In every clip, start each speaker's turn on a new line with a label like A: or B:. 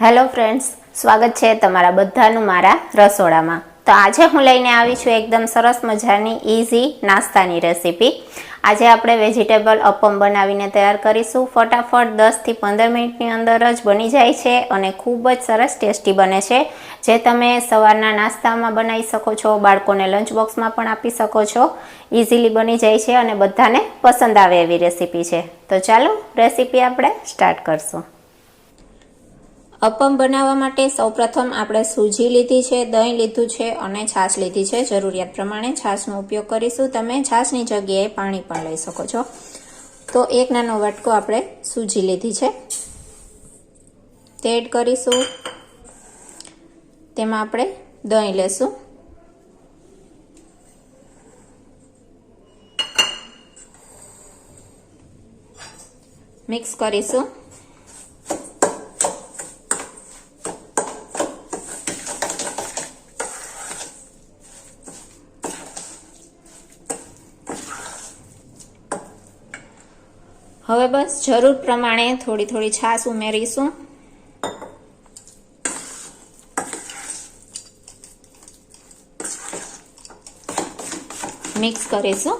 A: Hello friends, સ્વાગત છે તમારા બધાનું મારા રસોડામાં। તો આજે હું લઈને આવી છું એકદમ સરસ મજાની ઇઝી નાસ્તાની રેસીપી। આજે આપણે વેજીટેબલ અપમ બનાવીને તૈયાર કરીશું। ફટાફટ 10 થી 15 મિનિટની અંદર જ બની જાય છે અને ખૂબ જ સરસ ટેસ્ટી બને છે, જે તમે સવારના નાસ્તામાં બનાવી શકો છો, બાળકોને લંચ બોક્સમાં પણ આપી શકો છો। ઇઝીલી બની જાય છે અને બધાને પસંદ આવે એવી રેસીપી છે। તો ચાલો રેસીપી આપણે સ્ટાર્ટ કરશું। અપમ બનાવવા માટે સૌપ્રથમ આપણે સૂજી લીધી છે, દહીં લીધું છે અને છાશ લીધી છે। જરૂરિયાત પ્રમાણે છાશનો ઉપયોગ કરીશું। તમે છાશની જગ્યાએ પાણી પણ લઈ શકો છો। તો એક નાનો વાટકો આપણે સૂજી લીધી છે, તે એડ કરીશું। તેમાં આપણે દહીં લેશું, મિક્સ કરીશું। હવે બસ જરૂર પ્રમાણે થોડી થોડી છાશ ઉમેરીશું। મિક્સ કરીશું।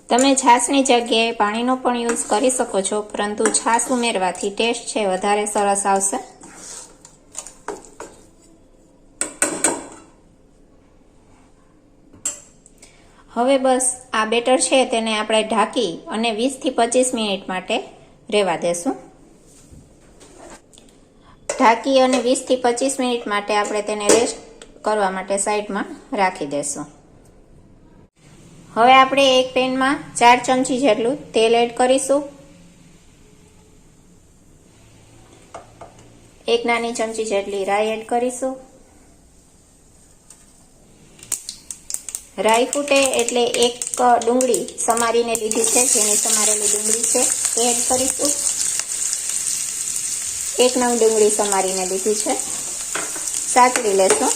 A: તમે છાશની જગ્યાએ પાણીનો પણ યુઝ કરી શકો છો, પરંતુ છાશ ઉમેરવાથી ટેસ્ટ છે વધારે સરસ આવશે। હવે બસ આ બેટર છે તેને આપણે ઢાંકી અને 20 થી 25 મિનિટ માટે રહેવા દેશું। ઢાંકી અને 20 થી 25 મિનિટ માટે આપણે તેને રેસ્ટ કરવા માટે સાઈડમાં રાખી દેશું। હવે આપણે એક પેનમાં 4 ચમચી જેટલું તેલ એડ કરીશું। 1 નાની ચમચી જેટલી રાઈ એડ કરીશું। રાઈ ફૂટે એટલે એક ડુંગળી સમારીને લીધી છે, જેની સમારેલી ડુંગળી છે એ એડ કરીશું। 1 નંગ ડુંગળી સમારીને લીધી છે, સાતળી લેશું।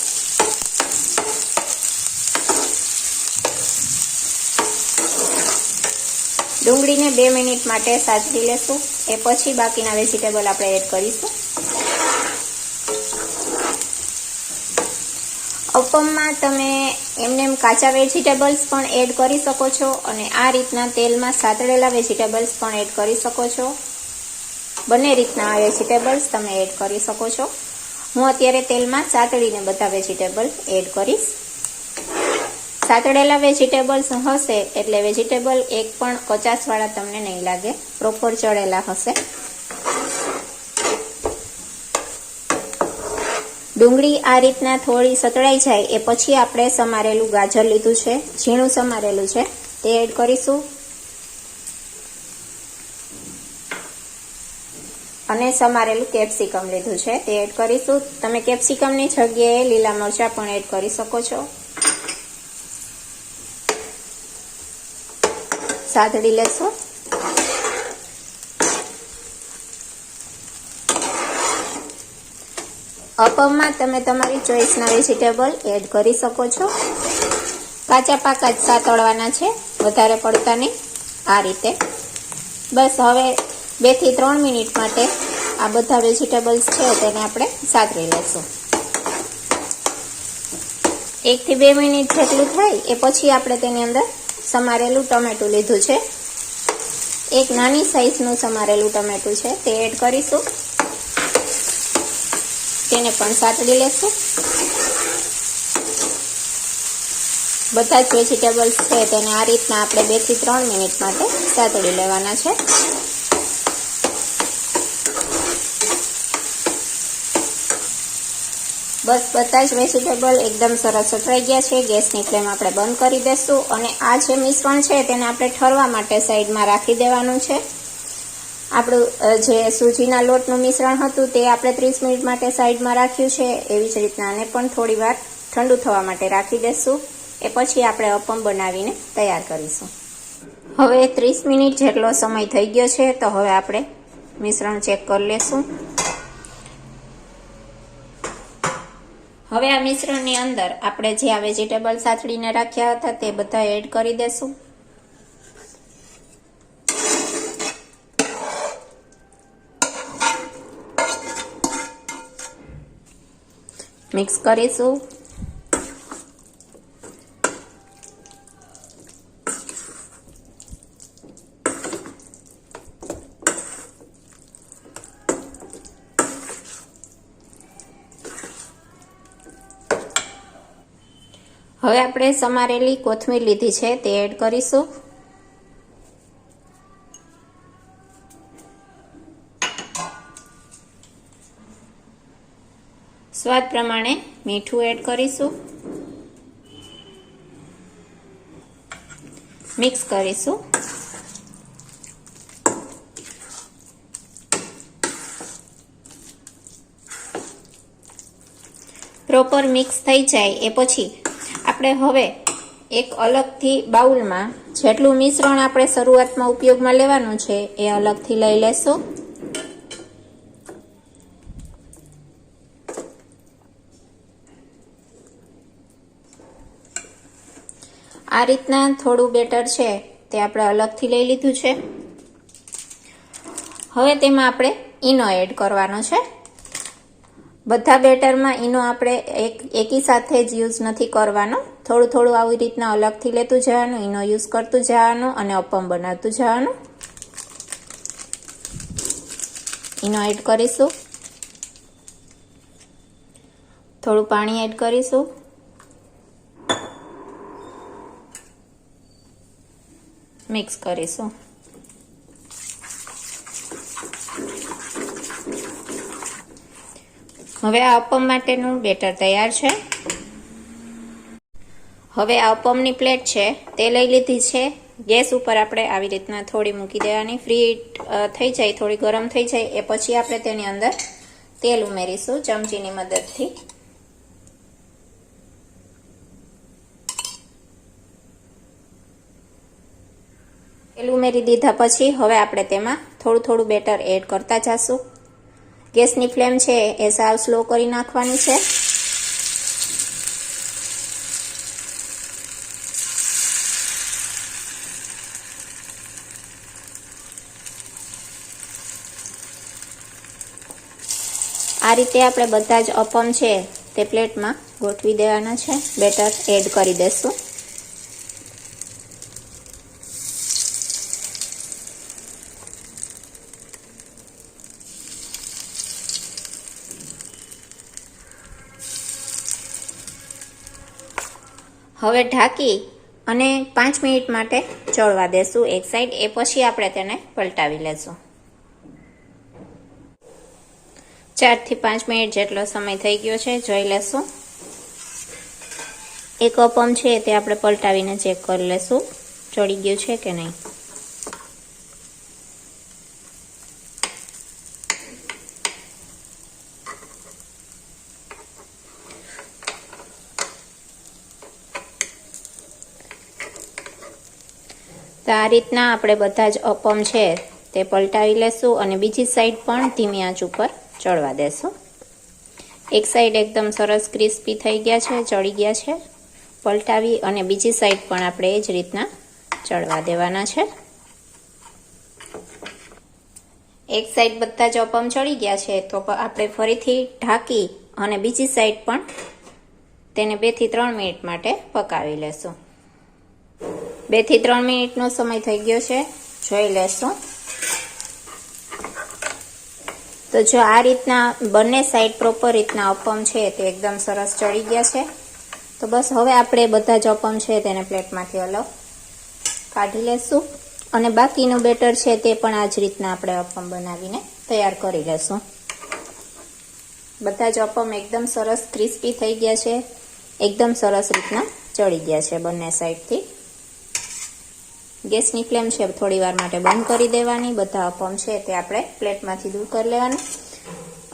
A: ડુંગળીને 2 મિનિટ માટે સાતળી લેશું, એ પછી બાકીના વેજીટેબલ આપણે એડ કરીશું। અપમમાં તમે એમનેમ કાચા વેજીટેબલ્સ પણ એડ કરી શકો છો અને આ રીતના તેલમાં સાતળેલા વેજીટેબલ્સ પણ એડ કરી શકો છો। બંને રીતના આ વેજીટેબલ્સ તમે એડ કરી શકો છો। હું અત્યારે તેલમાં સાતળીને બધા વેજીટેબલ એડ કરીશ। સાતળેલા વેજીટેબલ્સ હશે એટલે વેજીટેબલ એક પણ કચાશવાળા તમને નહીં લાગે, પ્રોપર ચડેલા હશે। ડુંગળી આ રીતના થોડી સતળાઈ જાય એ પછી આપણે સમારેલું ગાજર લીધું છે, ઝીણું સમારેલું છે, તે એડ કરીશું અને સમારેલું કેપ્સિકમ લીધું છે તે એડ કરીશું। તમે કેપ્સિકમની જગ્યાએ લીલા મરચાં પણ એડ કરી શકો છો। સાતળી લેશું। અપમમાં તમે તમારી ચોઈસના વેજીટેબલ એડ કરી શકો છો। કાચા પાકા જ સાતળવાના છે, વધારે પડતા નહીં। આ રીતે બસ હવે 2 થી 3 મિનિટ માટે આ બધા વેજીટેબલ્સ છે તેને આપણે સાતળી લેશું। 1 થી 2 મિનિટ જેટલું થાય એ પછી આપણે તેની અંદર સમારેલું ટમેટું લીધું છે, એક નાની સાઈઝનું સમારેલું ટમેટું છે તે એડ કરીશું। તેને પણ સાતળી લેશું। બધા જ વેજીટેબલ્સ છે તેને આ રીતના આપણે 2 થી 3 મિનિટ માટે સાતળી લેવાના છે। બસ બધા જ વેજીટેબલ એકદમ સરસ સતળાઈ ગયા છે। ગેસની ફ્લેમ આપણે બંધ કરી દેશું અને આ જે મિશ્રણ છે તેને આપણે ઠરવા માટે સાઈડમાં રાખી દેવાનું છે। આપણું જે સૂજીના લોટનું મિશ્રણ હતું તે આપણે 30 મિનિટ માટે સાઈડમાં રાખ્યું છે, એવી જ રીતના આને પણ થોડી વાર ઠંડુ થવા માટે રાખી દેશું, એ પછી આપણે અપમ બનાવીને તૈયાર કરીશું। હવે 30 મિનિટ જેટલો સમય થઈ ગયો છે, તો હવે આપણે મિશ્રણ ચેક કરી લેશું। હવે આ મિશ્રણની અંદર આપણે જે આ વેજીટેબલ સાતડીને રાખ્યા હતા તે બધા એડ કરી દેશું. મિક્સ કરીશું. હવે આપણે સમારેલી કોથમીર લીધી છે તે એડ કરીશું. સ્વાદ પ્રમાણે મીઠું એડ કરીશું. મિક્સ કરીશું. પ્રોપર મિક્સ થઈ જાય એ પછી આપણે હવે એક અલગથી બાઉલમાં જેટલું મિશ્રણ આપણે શરૂઆતમાં ઉપયોગમાં લેવાનું છે એ અલગથી લઈ લેશું. આ રીતના થોડું બેટર છે તે આપણે અલગથી લઈ લીધું છે. હવે તેમાં આપણે ઈનો એડ કરવાનો છે. બધા બેટરમાં ઈનો આપણે એકી સાથે જ યુઝ નથી કરવાનો. થોડું થોડું આવી રીતના અલગથી લેતું જવાનું, ઈનો યુઝ કરતું જવાનું અને અપમ બનાવતું જવાનું. ઈનો એડ કરીશું. થોડું પાણી એડ કરીશું. મિક્સ કરીશું. હવે આ અપમ માટેનું બેટર તૈયાર છે. હવે આ અપમની પ્લેટ છે તે લઈ લીધી છે. ગેસ ઉપર આપણે આવી રીતના થોડી મૂકી દેવાની. ફ્રી થઈ જાય, થોડી ગરમ થઈ જાય એ પછી આપણે તેની અંદર તેલ ઉમેરીશું ચમચીની મદદથી. તેલ ઉમેરી દીધા પછી હવે આપણે તેમાં થોડું થોડું બેટર એડ કરતા જઈશું. ગેસની ફ્લેમ છે એ સાવ સ્લો કરી નાખવાની છે. આ રીતે આપણે બધા જ અપમ છે તે પ્લેટમાં ગોઠવી દેવાના છે. બેટર એડ કરી દેશું. હવે ઢાંકી અને 5 મિનિટ માટે ચડવા દેશું એક સાઈડ. એ પછી આપણે તેને પલટાવી લેશું. 4 થી 5 મિનિટ જેટલો સમય થઈ ગયો છે, જોઈ લેશું. એક અપમ છે તે આપણે પલટાવીને ચેક કરી લેશું ચડી ગયું છે કે નહીં. તો આ રીતના આપણે બધા જ અપમ છે તે પલટાવી લેશું અને બીજી સાઈડ પણ ધીમી આંચ ઉપર ચડવા દેશું. એક સાઈડ એકદમ સરસ ક્રિસ્પી થઈ ગયા છે, ચડી ગયા છે. પલટાવી અને બીજી સાઈડ પણ આપણે એ જ રીતના ચડવા દેવાના છે. એક સાઈડ બધા જ અપમ ચડી ગયા છે તો આપણે ફરીથી ઢાંકી અને બીજી સાઈડ પણ તેને 2 થી 3 મિનિટ માટે પકાવી લેશું. 2 થી 3 મિનિટનો સમય થઈ ગયો છે, જોઈ લેશું. તો જો આ રીતના બંને સાઈડ પ્રોપર રીતના અપમ છે તે એકદમ સરસ ચડી ગયા છે. તો બસ હવે આપણે બધા જ અપમ છે તેને પ્લેટમાંથી અલગ કાઢી લેશું અને બાકીનું બેટર છે તે પણ આ જ રીતના આપણે અપમ બનાવીને તૈયાર કરી લેશું. બધા જ અપમ એકદમ સરસ ક્રિસ્પી થઈ ગયા છે, એકદમ સરસ રીતના ચડી ગયા છે બંને સાઈડથી. ગેસની ફ્લેમ છે થોડી વાર માટે બંધ કરી દેવાની. બધા અપમ છે તે આપણે પ્લેટમાંથી દૂર કરી લેવાનું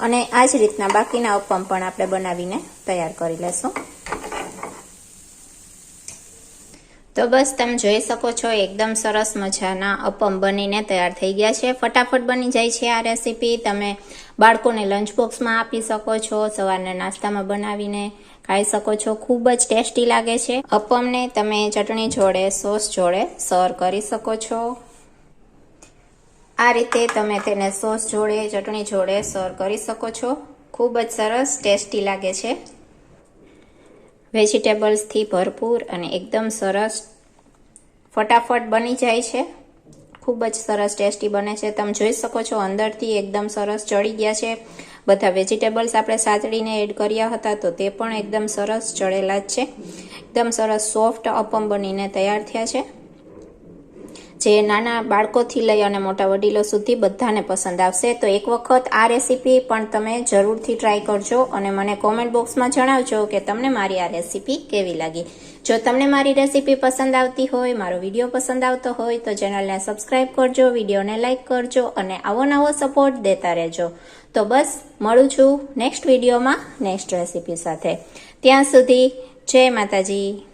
A: અને આ જ રીતના બાકીના અપમ પણ આપણે બનાવીને તૈયાર કરી લેશું. તો બસ તમે જોઈ શકો છો એકદમ સરસ મજાના અપમ બનીને તૈયાર થઈ ગયા છે. ફટાફટ બની જાય છે આ રેસીપી. તમે બાળકોને લંચ બોક્સમાં આપી શકો છો, સવારના નાસ્તામાં બનાવીને ખાઈ શકો છો. ખૂબ જ ટેસ્ટી લાગે છે. અપમને તમે ચટણી જોડે, સોસ જોડે સર્વ કરી શકો છો. આ રીતે તમે તેને સોસ જોડે, ચટણી જોડે સર્વ કરી શકો છો. ખૂબ જ સરસ ટેસ્ટી લાગે છે. વેજીટેબલ્સથી ભરપૂર અને એકદમ સરસ ફટાફટ બની જાય છે. ખૂબ જ સરસ ટેસ્ટી બને છે. તમે જોઈ શકો છો અંદરથી એકદમ સરસ ચડી ગયા છે. બધા વેજીટેબલ્સ આપણે સાતડીને એડ કર્યા હતા તો તે પણ એકદમ સરસ ચડેલા જ છે. એકદમ સરસ સોફ્ટ અપમ બનીને તૈયાર થયા છે, જે નાના બાળકોથી લઈ અને મોટા વડીલો સુધી બધાને પસંદ આવશે. તો એક વખત આ રેસીપી પણ તમે જરૂરથી ટ્રાય કરજો અને મને કોમેન્ટ બોક્સમાં જણાવજો કે તમને મારી આ રેસીપી કેવી લાગી. જો તમને મારી રેસીપી પસંદ આવતી હોય, મારો વિડીયો પસંદ આવતો હોય તો ચેનલને સબસ્ક્રાઈબ કરજો, વિડીયોને લાઈક કરજો અને આવો નવો સપોર્ટ દેતા રહેજો. તો બસ મળું છું નેક્સ્ટ વિડીયોમાં નેક્સ્ટ રેસીપી સાથે. ત્યાં સુધી જય માતાજી.